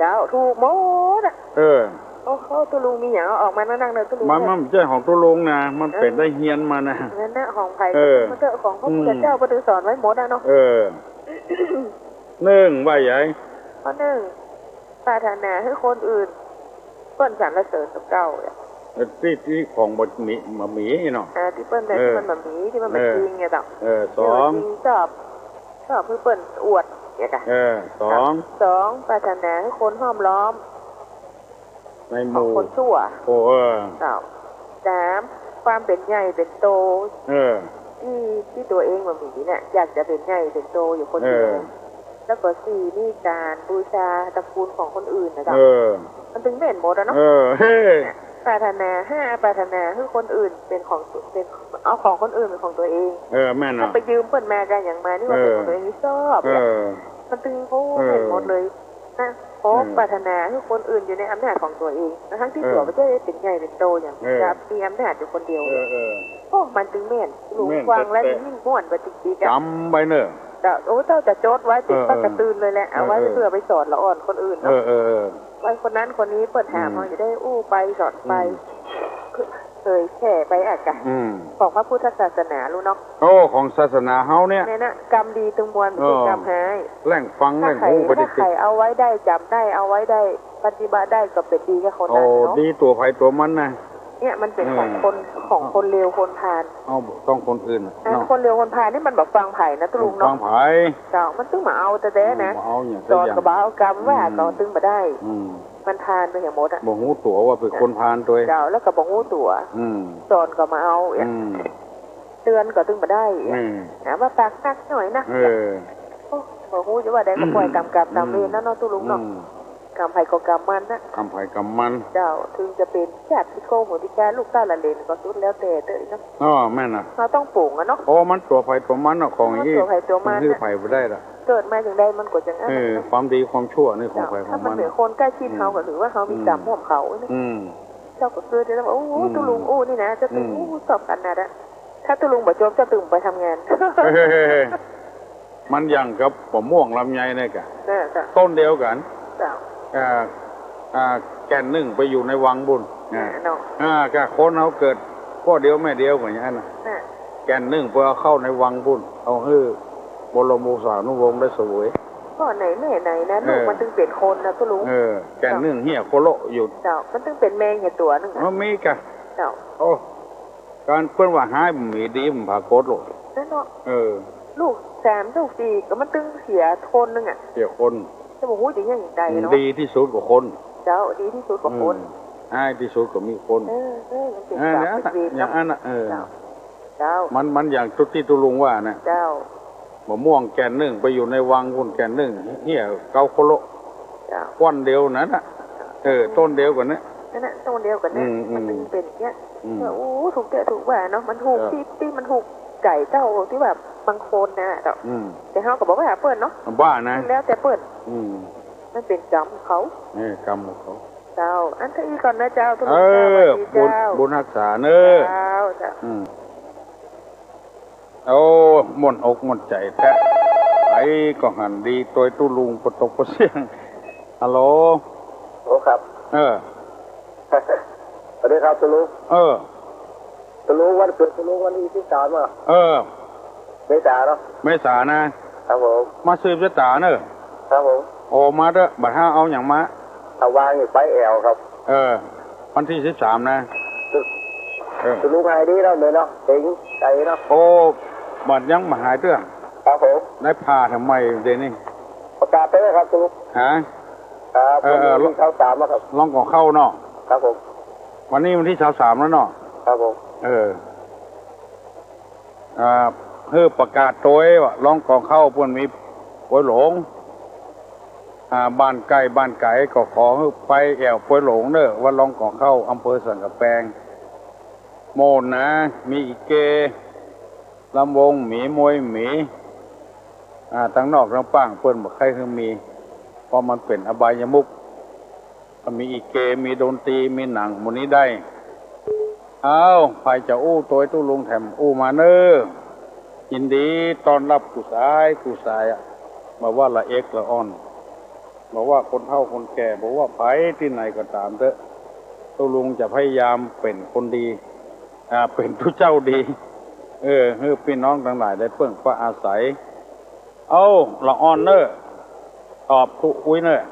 เจ้าถูกหมดเขาตุลุงมีอย่างออกมานั่งเลยตุลุงมันไม่ใช่ของตุลุงนะมันเป็นได้เฮียนมานะนั่นนะของไผ่มันเจอของพระพุทธเจ้าประดุสอนไว้หมดนะเนาะหนึ่งว่าใหญ่ข้อหนึ่งปรารถนาให้คนอื่นเปิ้นสรรเสริญกับเจ้าที่ของบทหมีเนาะที่เปิ้นที่มันแบบหมีที่มันเป็นจริงเนี่ยต่อสองชอบเพื่อเปิ้นอวดเนี่ยจ้ะสองปรารถนาให้คนห้อมล้อมในหมู่คนชั่วสามความเป็นใหญ่เป็นโตที่ตัวเองมันมีเนี่ยอยากจะเป็นใหญ่เป็นโตอยู่คนเดียวแล้วก็สี่นี่การบูชาตระกูลของคนอื่นนะจ๊ะมันถึงเม่นหมดแล้วเนาะปรารถนาปรารถนาให้คนอื่นเป็นของเป็นเอาของคนอื่นเป็นของตัวเองแม่นไปยืมเปิ้นมากันอย่างมานี่ว่าเป็นของตัวเองนี่ชอบมันถึงเขาเม่นหมดเลยนะเพราะปรารถนาให้คนอื่นอยู่ในอำนาจของตัวเองทั้งที่ตัวไม่ใช่เป็นใหญ่เป็นโตอย่างจะมีอำนาจอยู่คนเดียวโอ้มันถึงเม่นหลวงฟังและยิ่งม่วนปฏิกิริยาจำไปเนอะโอ้เจ้าจะโจทย์ไว้ติดปากกระตือนเลยแหละเอาไว้เพื่อไปสอนละอ่อนคนอื่นเนาะไว้คนนั้นคนนี้เปิดหามาจะได้อู้ไปสอนไปเคยแข่ไปอากาศของพระพุทธศาสนารู้เนาะของศาสนาเฮาเนี่ยนะกรรมดีตึงมวลเป็นกรรมหายแหล่งฟังแหล่งหูปฏิกิริยาถ้าใครเอาไว้ได้จำได้เอาไว้ได้ปฏิบัติได้ก็เป็นดีกับคนนั้นเนาะดีตัวไผ่ตัวมันนะเนี่ยมันเป็นของคนเลวคนพาลต้องคนอื่นคนเลวคนพาลนี่มันแบบฟังไผ่นะตุลุงเนาะฟังไผ่มันตึงมาเอาแต่นะจอดกระบะเอากรรมว่าก็ตึงมาได้มันพาลไปอย่างหมดอ่ะบอกหูตัวว่าเป็นคนพาลตัวแล้วก็บอกหูตัวจอดก็มาเอาเตือนก็ตึงมาได้ว่าปากนักหน่อยนะบอกหูจะว่าได้ก็ปล่อยกรรมตามเวรนั่นเนาะตุลุงเนาะกรรมไผ่ก็กรรมมันนะกรรมไผ่กรรมมันเจ้าถึงจะเป็นญาติโกโหติกาลูกต้าละเลนก็สุดแล้วแต่เตยนะแม่น่ะเราต้องปลูกอ่ะเนาะมันตัวไผ่ตัวมันของยี่ตัวไผ่ตัวมันคือไผ่ไปได้ละเกิดมาอย่างใดมันก็จังนั้นความดีความชั่วนี่ของไผ่ของมันถ้ามันเป็นคนใกล้ชิดเขาก็ถือว่าเขามีกรรมร่วมเขาเจ้าก็คือจะบอกโอ้ตุลุงนี่นะจะตุลุงสอบกันนะถ้าตุลุงบ่จมจะตึงไปทำงานมันอย่างกับผมม่วงลำไยเนี่ยกะต้นเดียวกันแก่นหนึ่งไปอยู่ในวังบุญก็คนเขาเกิดพ่อเดียวแม่เดียวเหมือนอย่างนั้นแก่นหนึ่งไปเอาเข้าในวังบุญเอาให้บรมสานุวงศ์ได้สวยพ่อไหนแม่ไหนนะลูกมันถึงเป็นคนนะก็รู้แก่นหนึ่งเหี้ยโคโลอยู่มันถึงเป็นแมงเหี้ยตัวนึงมีกะการเพื่อนว่าหายมีดีมันพาโคตรลูกนั่นเนาะลูก3ลูก4ก็มันถึงเสียคนนึงอ่ะเสียคนจะบอกว่าอย่างไรเนาะดีที่สุดกว่าคนเจ้าดีที่สุดกว่าคนง่ายที่สุดก็มีคนอย่างนั้นเจ้ามันอย่างทุกที่ตุลุงว่านะเจ้ามะม่วงแก่นหนึ่งไปอยู่ในวังคุณแก่นหนึ่งเหี้ยเกาโคโลก้อนเดียวนั้นน่ะต้นเดียวกันนะนั่นน่ะต้นเดียวกันนะมันเป็นอย่างเงี้ยถูกเตะถูกว่าเนาะมันถูกที่มันถูกไก่เจ้าที่แบบบางคนนะแต่เขาก็บอกว่าเปิ้ลเนาะบ้านะแล้วแต่เปิ้ลมันเป็นกรรมเขากรรมของเขาเจ้าอันที่ก่อนนะเจ้าทุกคนบุญรักษาเนอะเจ้าหมดอกหมดใจแท้ไอ้ก็หันดีตัวตู้ลุงปตกปเสียงฮัลโหลครับสวัสดีครับตู้ลุงตู้ลุงวันเกิดตู้ลุงวันที่13อ่ะเมษาเนาะเมษานะครับผมมาซื้อจะตาเนอะครับผมมาเด้อบัดห้าเอาอย่างมา ตะวางอยู่ไปแอวครับวันที่13นะจะรู้ไงดีแล้วเลยเนาะเองใจเนาะโอ้บัดยังมาหายเรื่องครับผมได้พาทำไมเดนี่ประกาศไปแล้วครับคุณฮะครับวันที่23แล้วครับลองก่อเข้าเนาะครับผมวันนี้วันที่23แล้วเนาะครับผมเพื่อประกาศโดยว่าลองก่อเข้าเพื่อนมีป่วยหลงบ้านไก่ก็ขอไปแอวป่วยหลงเนอะว่าลองก่อเข้าอำเภอสันกะแปงโมนนะมีอีเกลำวงหมีมวยหมีทั้งนอกทั้งป้างเพื่อนบอกใครคือมีเพราะมันเป็นอบายมุกมีอีเกมีดนตรีมีหนังมูนี้ได้ใครจะอู้ตัวตู้ลุงแถมอู้มาเนอยินดีตอนรับกูสายมาว่าละเอกละอ่อนบอกว่าคนเฒ่าคนแก่บอกว่าไปที่ไหนก็ตามเถอะตู้ลุงจะพยายามเป็นคนดีเป็นผู้เจ้าดีให้พี่น้องทั้งหลายได้เพิ่งพระอาศัยละอ่อนเนอตอบทุกอุ้ยเนอ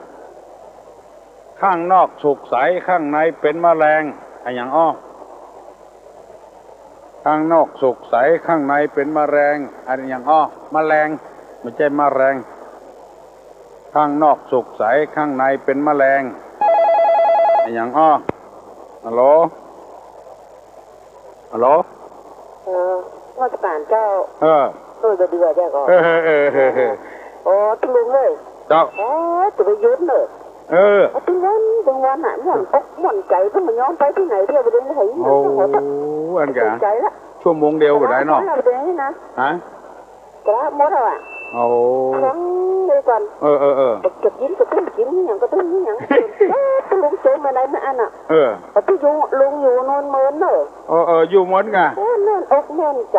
ข้างนอกสุกใสข้างในเป็นแมลงอย่างข้างนอกสุกใสข้างในเป็นแมลงอย่างแมลงไม่ใช่แมลงข้างนอกสุกใสข้างในเป็นแมลงอย่างฮัลโหลราชการเจ้าเดือดแจ้ก็ตุลุงเลยเจ้าจะไปยุดเลยถึงวันหายหม่อนใจก็มันย้อนไปที่ไหนเที่ยวไปเดินไปไหนอันแกชั่วโมงเดียวก็ได้เนาะฮะกระมดอ่ะครั้งเดียวกันจะกินก็ต้องกินอย่างก็ต้องอย่างตุลุงเจอมาได้ไม่อันอ่ะแต่ที่ลุงอยู่นอนเมินเนอะอยู่เหมือนกันแน่นอกแน่นใจ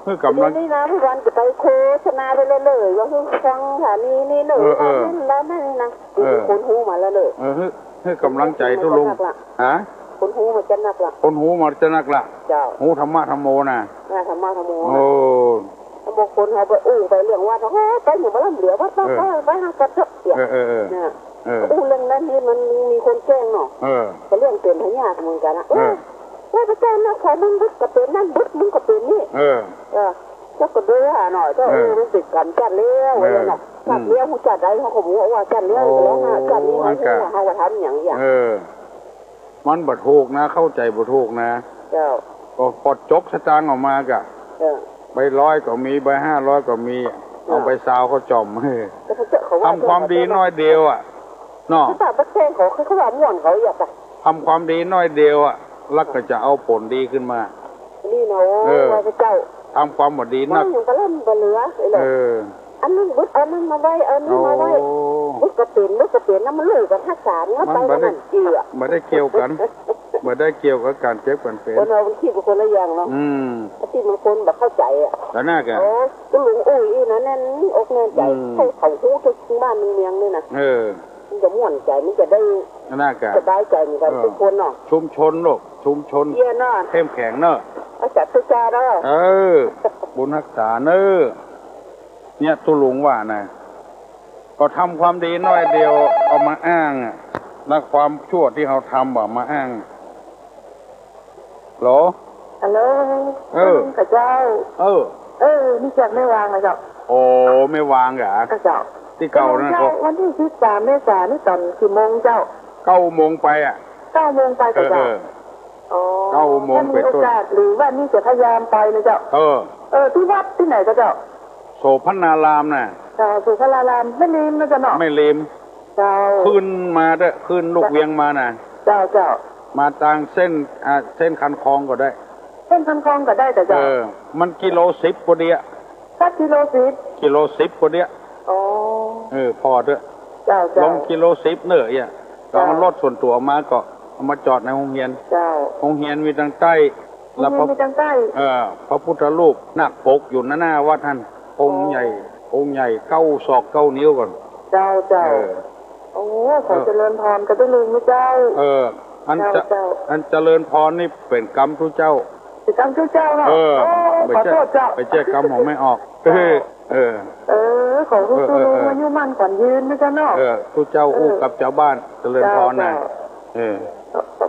คือกำลังนี่นะพี่วันจะไปโฆษณาไปเลยว่าคือฟังค่ะนี่เลยแล้วนั่นนะคนหูมาแล้วเลยคือกำลังใจทุลุงคนหูมาจะนักละคนหูมาจะนักละหูธรรมะธรรมโมนะธรรมะธรรมโมบางคนเขาไปไปเรื่องว่าเขาไปอยู่บ้านเหลือว่าไปหากระเทาะเสียเนี่ยเรื่องนั้นนี่มันมีคนแจ้งเนาะก็เรื่องเป็นพญาเหมือนกันนะว่าพระเจ้านะขอมึงบึกกับเป็นนั่นบึกมึงกับเป็นนี่ก็ก็ดูหน่อยก็รู้สึกกันจัดเลี้ยวอะไรน่ะจัดเลี้ยวผู้จัดได้เขาก็บอกว่าจัดเลี้ยวแล้วนะจัดนี้เขาทำอย่างมันบัดถูกนะเข้าใจบัดถูกนะก็ปลดจกสตางค์ออกมากะใบ100ก็มีใบ500ก็มีเอาใบซาวเขาจอมทำความดีน้อยเดียวเนาะแต่ประเทศเขาว่าม่วนเขาอยากทำความดีน้อยเดียวแล้วก็จะเอาผลดีขึ้นมานี่เนาะพระเจ้าทำความบดีนักอย่างก็เล่นไปเหลืออันนั้นบึกอันนั้นมาไว้อันนี้มาไว้บึกกระเปลี่ยนน้ำมันเลยกับทักษะเนี้ยไปมันเกี่ยวไม่ได้เกี่ยวกันไม่ได้เกี่ยวกับการเจ็บกันเป็นคนเราคิดกับคนละอย่างเนาะที่มันคนแบบเข้าใจแล้วน่าแกก็ลุงอุ้ยนะแน่นอกแน่นใจให้เขาพูดทุกบ้านเมืองนี่นะมันจะม่วนใจมันจะได้น่าแกสบายใจเหมือนกันทุกคนเนาะชุมชนโลกชุมชนเยี่ยนเข้มแข็งเนอะอาจารย์ตุจาเนอะบุญรักษาเนอะเนี่ยตุลุงว่านะก็ทำความดีน้อยเดียวเอามาอ้างแล้วความชั่วที่เขาทำมาอ้างหรอฮัลโหลข้าเจ้านี่จักไม่วางนะเจ้าโอ้ไม่วางเหรอข้าเจ้าที่เก่านะก็วันที่13 เมษายนนี่ตอนกี่โมงเจ้า9 โมงไป9 โมงไปข้าเจ้า9 โมงเป็นต้นหรือว่านี่จะพยายามไปนะเจ้าที่วัดที่ไหนเจ้าโสภณารามน่ะโสภณารามไม่ลืมนะเจ้าเนาะไม่ลืมขึ้นมาเด้อขึ้นลูกเวียงมาน่ะเจ้ามาทางเส้นคันคลองก็ได้เส้นคันคลองก็ได้แต่เจ้ามันกิโล10กว่าเดียกิโล10กว่าเดียพอเด้อลงกิโล10เนอะก็เอารถส่วนตัวมาก็เอามาจอดในโรงเรียนโรงเรียนมีทางใต้แล้วพระพุทธรูปหนักปกอยู่หน้าวัดท่านองค์ใหญ่9 ศอก 9 นิ้วก่อนเจ้าโอ้ขอเจริญพรก็ได้ลืมไม่เจ้าอันเจริญพรนี่เป็นกรรมทุเจ้าเป็นกรรมทุเจ้าเนาะขอโทษเจ้าไปเจ๊กรรมของไม่ออก ของทุกตัวอายุมั่นก่อนยืนนะจ๊ะเนาะทุกเจ้าอู้กับเจ้าบ้านเจริญพรนะ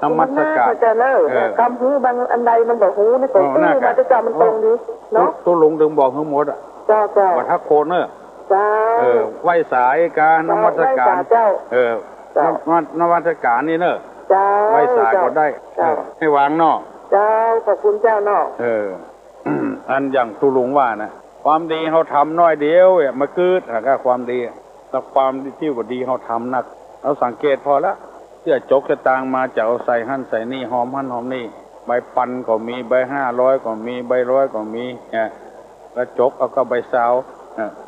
นมัสการจะเลิกคำพูดบางอันใดมันบอกหูนี่ตัวตื้อมาจะจำมันตรงดีเนาะตัวลุงดึงบอกทั้งหมดอ่ะวัดทักโคนเนอะไหวสายการนมัสการนมัสการนี่เนอะไหวสายก็ได้ให้วางเนาะขอบคุณเจ้าเนาะอันอย่างตุลุงว่านะความดีเขาทำน้อยเดียวมาเกิดหากความดีแต่ความที่ว่าดีเขาทำนักเราสังเกตพอละเสื้อจกจะต่างมาจะเอาใส่หั่นใส่นี่หอมหั่นหอมนี่ใบปันก็มีใบ500ก็มีใบ100ก็มีแล้วจกเอาก็ใบซาว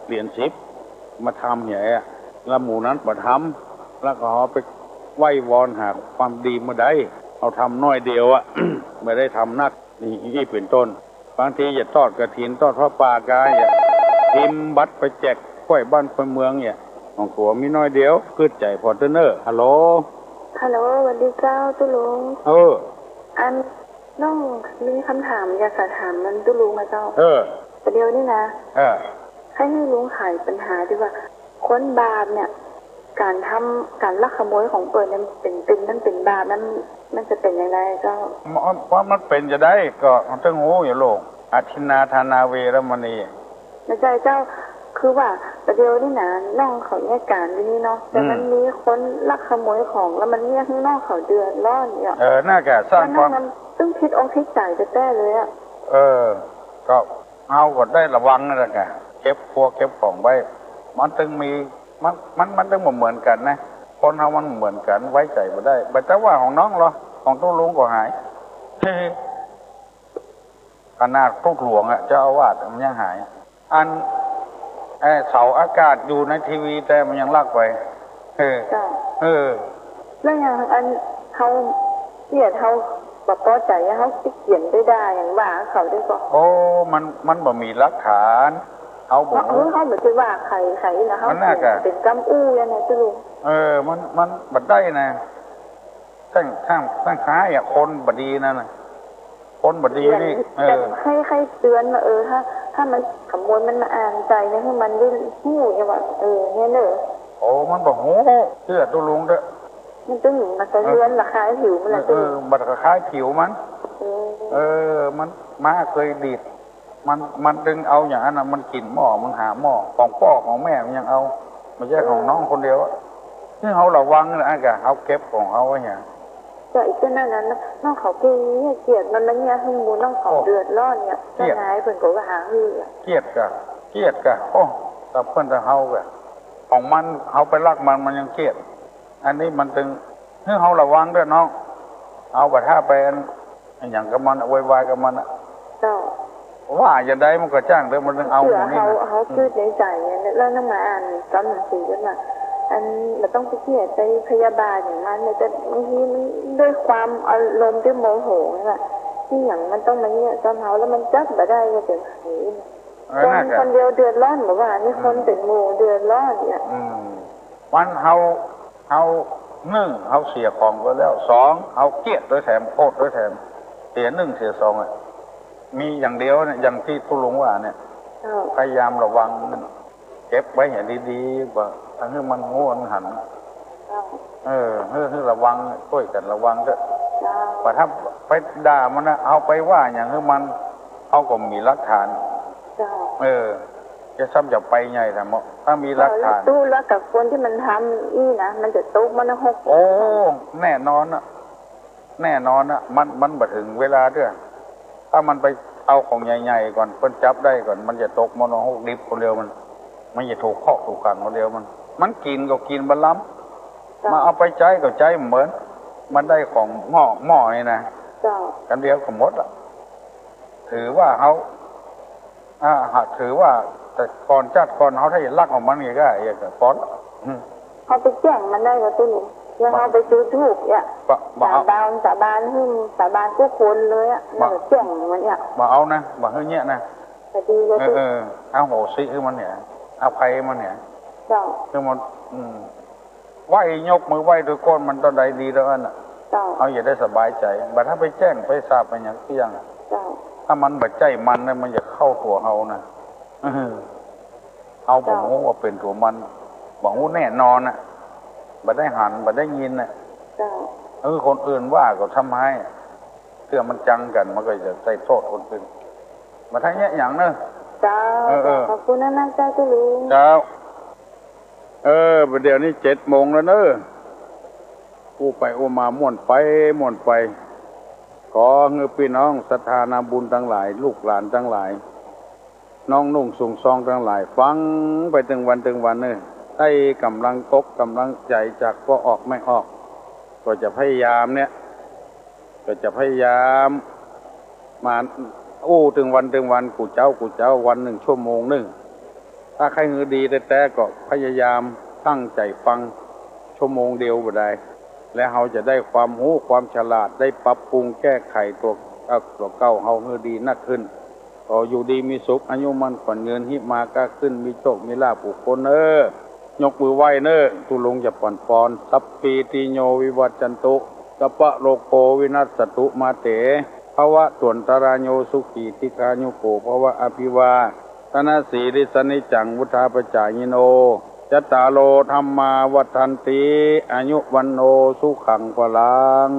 เหรียญ10มาทำอย่างนี้แล้วหมู่นั้นมาทำแล้วก็เอาไปไหว้วอนหาความดีมาได้เอาทำน้อยเดียวไม่ได้ทำนักนี่เป็นต้นบางทีอย่าทอดกระถินทอดพระป่ากายพิมพ์บัตรไปแจกค่อยบ้านค่อยเมืองของตัวมีน้อยเดียวขึ้นใจพอเตเนอร์ฮัลโหลสวัสดีเจ้าตุลุงอันน้องมีคำถามอยากจะถามมันตุลุงมาเจ้าประเดี๋ยวนี้นะให้ลุงไขปัญหาที่ว่าคนบาปเนี่ยการลักขโมยของเปิดนั้นเป็นบาปนั้นมันจะเป็นอย่างไรเจ้าเพราะมันเป็นจะได้ก็มันต้องงูอย่าโลกอาทินาธานาเวรมณีไม่ใช่เจ้าคือว่าประเดี๋ยวนี้นะน้องเขาแยกการนี่เนาะแต่มันมีคนลักขโมยของแล้วมันเนี่ยข้างนอกเขาเดือดร้อนเนี่ยน่าแก่สร้างความต้องคิดองคิดใจจะแก้เลยก็เอาก็ได้ระวังนั่นแหละแกเก็บพวกเก็บของไว้มันต้องมีมันต้องเหมือนกันนะคนเรามันเหมือนกันไว้ใจไม่ได้แต่ว่าของน้องเหรอของตู้ลุงก็หายขนาดตู้หลวงเจ้าอาวาสมันยังหายอันเสาอากาศอยู่ในทีวีแต่มันยังลากไปแล้วอย่างอันเขาเสียเขาแบบพอใจเขาเขียนได้อย่างว่าเขาได้ก็มันบ่มีหลักฐานเขาบอกเขาเหมือนที่ว่าใครนะเขาเป็นกำอู้ยังไงจุลุงมันบัดได้นะตั้งค้าคนบดีนั่นนะคนบดีนี่ให้เตือนมาถ้ามันขโมยมันมาอ่านใจเนี่ยให้มันได้หู้เนี่ยว่าเนี่ยเนอะมันบอกโหเชื่อตุลุงเด้อมันต้องมันจะเลื่อนราคาผิวมันแหละบัตรราคาผิวมันมันมาเคยดีดมันดึงเอาอย่างนั้นมันกินหม้อมันหาหม้อของพ่อของแม่มันยังเอาไม่ใช่ของน้องคนเดียวที่เขาระวังนะแกเขาเก็บของเขาไว้อย่างจะอีกเช่นนั้นน้องเขาเกลียดมันเนี่ยหึ่งมูน้องเขาเดือดร้อนเนี่ยจะหายเพิ่นก็หาหื้อเกลียดกะแต่เพิ่นจะเฮากะของมันเขาไปลักมันยังเกลียดอันนี้มันตึงให้เขาระวังด้วยน้องเอาบัตรถ้าไปอย่างกับมันวายกับมันว่าจะได้มันก็จ้างเดี๋ยวมันต้องเอาหมดนี่เขาคิดในใจเนี่ยแล้วน้ำมาอ่านตอนหนังสือกันมาอันมันต้องไปเสียใจพยาบาลอย่างนั้นเนี่ยแต่บางทีมันด้วยความอารมณ์ที่โมโหนี่แหละที่อย่างมันต้องมาเนี่ยตอนเขาแล้วมันจับมาได้ก็เป็นผีคนเดียวเดือดร้อนหรือว่านี่คนเป็นหมู่เดือดร้อนเนี่ยวันเขา1เขาเสียของไปแล้ว2เขาเกลียดด้วยแถมโคตรด้วยแถมเสีย1เสีย2มีอย่างเดียวเนี่ยอย่างที่ตุลุงว่าเนี่ยพยายามระวังเก็บไว้อย่างดีๆว่าทั้งที่มันง่วนหันให้ระวังช่วยกันระวังเถอะว่าถ้าไปด่ามันนะเอาไปว่าอย่างที่มันเอาก็มีหลักฐานจะซ้ำจะไปไงแต่ถ้ามีหลักฐานตู้แล้วกับคนที่มันทำนี่นะมันจะตุ๊กมันหกแน่นอนมันบัดถึงเวลาด้วยถ้ามันไปเอาของใหญ่ๆก่อนเพิ่นจับได้ก่อนมันจะตกมโนหกดิบคนเดียวมันจะถูกคอกถูกขังคนเดียวมันกินก็กินบะล้ำมาเอาไปใจก็ใจเหมือนมันได้ของหม้อนี่นะกันเดียวก็หมดละถือว่าเขาถือว่าแต่ก่อนจัดก่อนเขาถ้าอยากลักของมันอีกก็อย่างกับก้อนเขาไปแจ้งมันได้ก็ตุ้นยังเขาไปซื้อทูบเนี่ยสาบานหึ่งสาบานกู้คนเลยแล้วแจ้งมันเนี่ยมาเอานะมาเฮ้ยเนี่ยนะดีก็เอาโหสิคือมันเนี่ยเอาไผ่มันเนี่ยคือมันไหวยกมือไหวด้วยก้นมันตอนใดดีแล้วน่ะเอาอย่าได้สบายใจแต่ถ้าไปแจ้งไปทราบไปอย่างที่ยังถ้ามันบัดใจมันเนี่ยมันจะเข้าตัวเขานะ เอาบอกว่าเป็นตัวมันบอกว่าแน่นอนน่ะบ่ได้หันบ่ได้ยินน่ะคนอื่นว่าก็ทำให้เพื่อมันจังกันมันก็จะใส่โทษคนอื่นมาทั้งเนี้ยอย่างเนอะเจ้าขอบคุณนะเจ้าตุลุงเจ้าเดี๋ยวนี้7 โมงแล้วเนอะกูไปโอมาม่วนไปขอเงือพี่น้องศรัทธานาบุญทั้งหลายลูกหลานทั้งหลายน้องนุ่งสูงซองทั้งหลายฟังไปถึงวันเนอะให้กำลังตกกำลังใจจากก็ออกไม่ออกก็จะพยายามมาถึงวันกูเจ้าวัน1 ชั่วโมงนึงถ้าใครเงือดีแต่ก็พยายามตั้งใจฟังชั่วโมงเดียวบ่ได้และเราจะได้ความรู้ความฉลาดได้ปรับปรุงแก้ไขตัวเก่าเราเงือดีนักขึ้นก็อยู่ดีมีสุขอายุมันขวัญเงินหิมาก็ขึ้นมีโชคมีลาภผู้คนยกมือไหว้ตุลงจะปอนสัพปีติโยวิวัจจันตุสัพพะโลโกวินัสสตุมาเตภวะตวนตรายโยสุขีติคายุโกภวะอภิวาทนาสีริสนิจังวุธาปจายโนจัตตาโลธัมมาวัฏันติอายุวันโนสุขังพลัง